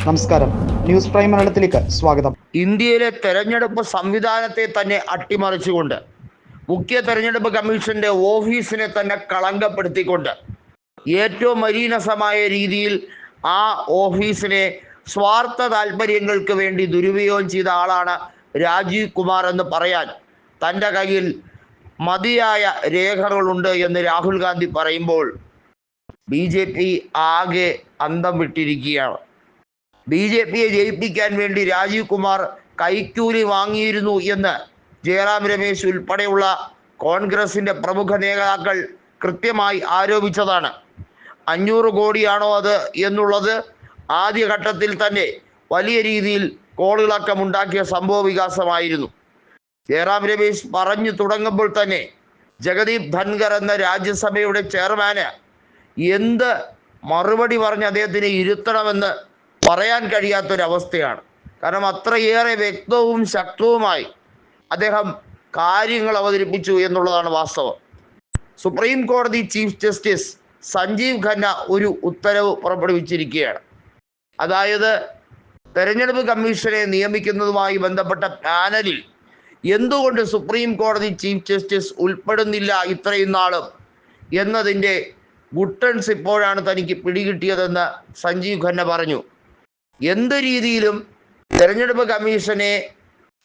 നമസ്കാരം, news prime മലയാളത്തിലേക്ക് സ്വാഗതം. ഇന്ത്യയിലെ തെരഞ്ഞെടുപ്പ് സംവിധാനത്തെ തന്നെ അട്ടിമറിച്ചുകൊണ്ട്, മുഖ്യ തെരഞ്ഞെടുപ്പ് കമ്മീഷന്റെ ഓഫീസിനെ തന്നെ കളങ്കപ്പെടുത്തിക്കൊണ്ട്, ഏറ്റവും മലീനസമായ രീതിയിൽ ആ ഓഫീസിനെ സ്വാർത്ഥ താല്പര്യങ്ങൾക്ക് വേണ്ടി ദുരുപയോഗം ചെയ്ത ആളാണ് രാജീവ് കുമാർ എന്ന് പറയാൻ തൻ്റെ കയ്യിൽ മതിയായ രേഖകളുണ്ട് എന്ന് രാഹുൽ ഗാന്ധി പറയുമ്പോൾ BJP ആകെ അന്തം വിട്ടിരിക്കുകയാണ്. BJPയെ ജയിപ്പിക്കാൻ വേണ്ടി രാജീവ് കുമാർ കൈക്കൂലി വാങ്ങിയിരുന്നു എന്ന് ജയറാം രമേശ് ഉൾപ്പെടെയുള്ള കോൺഗ്രസിൻ്റെ പ്രമുഖ നേതാക്കൾ കൃത്യമായി ആരോപിച്ചതാണ്. 500 കോടിയാണോ അത് എന്നുള്ളത് ആദ്യഘട്ടത്തിൽ തന്നെ വലിയ രീതിയിൽ കോളിളക്കമുണ്ടാക്കിയ സംഭവ വികാസമായിരുന്നു. ജയറാം രമേശ് പറഞ്ഞു തുടങ്ങുമ്പോൾ തന്നെ ജഗദീപ് ധൻഖർ എന്ന രാജ്യസഭയുടെ ചെയർമാന് എന്ത് മറുപടി പറഞ്ഞ് അദ്ദേഹത്തിനെ ഇരുത്തണമെന്ന് പറയാൻ കഴിയാത്തൊരവസ്ഥയാണ്. കാരണം അത്രയേറെ വ്യക്തവും ശക്തവുമായി അദ്ദേഹം കാര്യങ്ങൾ അവതരിപ്പിച്ചു എന്നുള്ളതാണ് വാസ്തവം. സുപ്രീം കോടതി ചീഫ് ജസ്റ്റിസ് സഞ്ജീവ് ഖന്ന ഒരു ഉത്തരവ് പുറപ്പെടുവിച്ചിരിക്കുകയാണ്. അതായത് തെരഞ്ഞെടുപ്പ് കമ്മീഷനെ നിയമിക്കുന്നതുമായി ബന്ധപ്പെട്ട പാനലിൽ എന്തുകൊണ്ട് സുപ്രീം കോടതി ചീഫ് ജസ്റ്റിസ് ഉൾപ്പെടുന്നില്ല ഇത്രയും നാളും എന്നതിൻ്റെ ഗുട്ടൻസ് ഇപ്പോഴാണ് തനിക്ക് പിടികിട്ടിയതെന്ന് സഞ്ജീവ് ഖന്ന പറഞ്ഞു. എന്ത് രീതിയിലും തെരഞ്ഞെടുപ്പ് കമ്മീഷനെ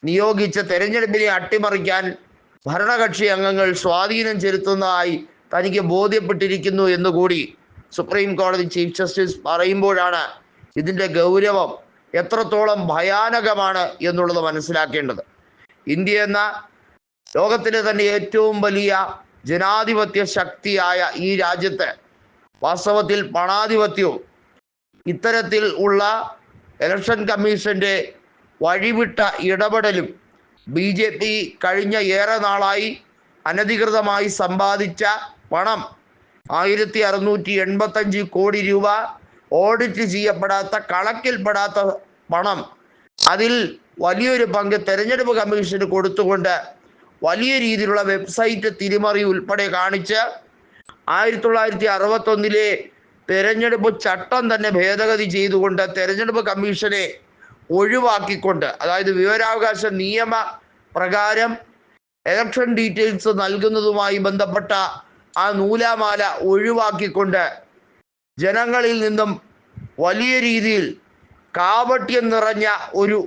നിയോഗിച്ച് തെരഞ്ഞെടുപ്പിനെ അട്ടിമറിക്കാൻ ഭരണകക്ഷി അംഗങ്ങൾ സ്വാധീനം ചെലുത്തുന്നതായി തനിക്ക് ബോധ്യപ്പെട്ടിരിക്കുന്നു എന്നുകൂടി സുപ്രീം കോടതി ചീഫ് ജസ്റ്റിസ് പറയുമ്പോഴാണ് ഇതിൻ്റെ ഗൗരവം എത്രത്തോളം ഭയാനകമാണ് എന്നുള്ളത് മനസ്സിലാക്കേണ്ടത്. ഇന്ത്യ എന്ന ലോകത്തിലെ തന്നെ ഏറ്റവും വലിയ ജനാധിപത്യ ശക്തിയായ ഈ രാജ്യത്ത് വാസ്തവത്തിൽ പണാധിപത്യവും ഇത്തരത്തിൽ ഉള്ള ഇലക്ഷൻ കമ്മീഷന്റെ വഴിവിട്ട ഇടപെടലും BJP കഴിഞ്ഞ ഏറെ നാളായി അനധികൃതമായി സമ്പാദിച്ച പണം 1685 കോടി രൂപ ഓഡിറ്റ് ചെയ്യപ്പെടാത്ത, കണക്കിൽപ്പെടാത്ത പണം, അതിൽ വലിയൊരു പങ്ക് തെരഞ്ഞെടുപ്പ് കമ്മീഷന് കൊടുത്തുകൊണ്ട് വലിയ രീതിയിലുള്ള വെബ്സൈറ്റ് തിരിമറി ഉൾപ്പെടെ കാണിച്ച് 1961 തെരഞ്ഞെടുപ്പ് ചട്ടം തന്നെ ഭേദഗതി ചെയ്തുകൊണ്ട് തെരഞ്ഞെടുപ്പ് കമ്മീഷനെ ഒഴിവാക്കിക്കൊണ്ട്, അതായത് വിവരാവകാശ നിയമ പ്രകാരം ഇലക്ഷൻ ഡീറ്റെയിൽസ് നൽകുന്നതുമായി ബന്ധപ്പെട്ട ആ നൂലാമാല ഒഴിവാക്കിക്കൊണ്ട് ജനങ്ങളിൽ നിന്നും വലിയ രീതിയിൽ കാപട്യം നിറഞ്ഞ ഒരു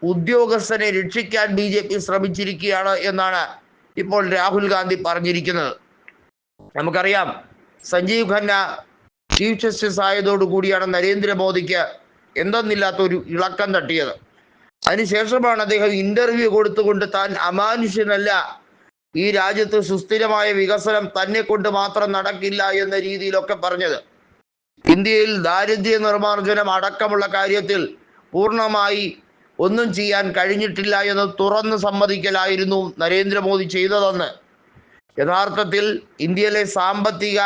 ഉദ്യോഗസ്ഥനെ രക്ഷിക്കാൻ BJP ശ്രമിച്ചിരിക്കുകയാണ് എന്നാണ് ഇപ്പോൾ രാഹുൽ ഗാന്ധി പറഞ്ഞിരിക്കുന്നത്. നമുക്കറിയാം, സഞ്ജീവ് ഖന്ന ചീഫ് ജസ്റ്റിസ് ആയതോടുകൂടിയാണ് നരേന്ദ്രമോദിക്ക് എന്തെന്നില്ലാത്തൊരു ഇളക്കം തട്ടിയത്. അതിനുശേഷമാണ് അദ്ദേഹം ഇന്റർവ്യൂ കൊടുത്തുകൊണ്ട് താൻ അമാനുഷ്യനല്ല, ഈ രാജ്യത്ത് സുസ്ഥിരമായ വികസനം തന്നെ കൊണ്ട് മാത്രം നടക്കില്ല എന്ന രീതിയിലൊക്കെ പറഞ്ഞത്. ഇന്ത്യയിൽ ദാരിദ്ര്യ നിർമ്മാർജ്ജനം അടക്കമുള്ള കാര്യത്തിൽ പൂർണ്ണമായി ഒന്നും ചെയ്യാൻ കഴിഞ്ഞിട്ടില്ല എന്ന് തുറന്ന് സമ്മതിക്കലായിരുന്നു നരേന്ദ്രമോദി ചെയ്തതെന്ന്. യഥാർത്ഥത്തിൽ ഇന്ത്യയിലെ സാമ്പത്തിക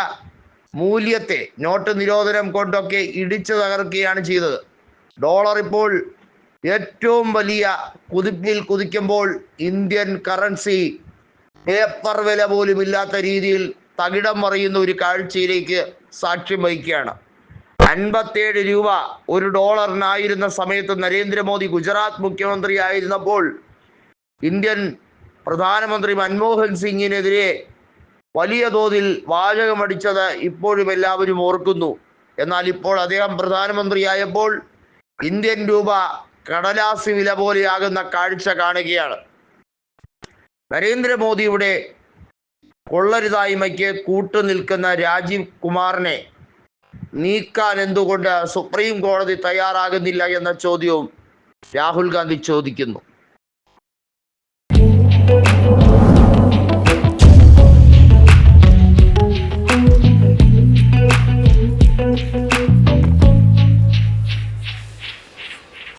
മൂല്യത്തെ നോട്ട് നിരോധനം കൊണ്ടൊക്കെ ഇടിച്ചു തകർക്കുകയാണ് ചെയ്തത്. ഡോളർ ഇപ്പോൾ ഏറ്റവും വലിയ കുതിപ്പിൽ കുതിക്കുമ്പോൾ ഇന്ത്യൻ കറൻസി പേപ്പർ വില പോലും ഇല്ലാത്ത രീതിയിൽ തകിടം മറിയുന്ന ഒരു കാഴ്ചയിലേക്ക് സാക്ഷ്യം വഹിക്കുകയാണ്. 57 രൂപ ഒരു ഡോളറിനായിരുന്ന സമയത്ത് നരേന്ദ്രമോദി ഗുജറാത്ത് മുഖ്യമന്ത്രി ആയിരുന്നപ്പോൾ ഇന്ത്യൻ പ്രധാനമന്ത്രി മൻമോഹൻ സിംഗിനെതിരെ വലിയ തോതിൽ വാചകമടിച്ചത് ഇപ്പോഴും എല്ലാവരും ഓർക്കുന്നു. എന്നാൽ ഇപ്പോൾ അദ്ദേഹം പ്രധാനമന്ത്രിയായപ്പോൾ ഇന്ത്യൻ രൂപ കടലാസ് വില പോലെയാകുന്ന കാഴ്ച കാണുകയാണ്. നരേന്ദ്രമോദിയുടെ കൊള്ളരുതായ്മയ്ക്ക് കൂട്ടുനിൽക്കുന്ന രാജീവ് കുമാറിനെ നീക്കാൻ എന്തുകൊണ്ട് സുപ്രീം കോടതി തയ്യാറാകുന്നില്ല എന്ന ചോദ്യവും രാഹുൽ ഗാന്ധി ചോദിക്കുന്നു.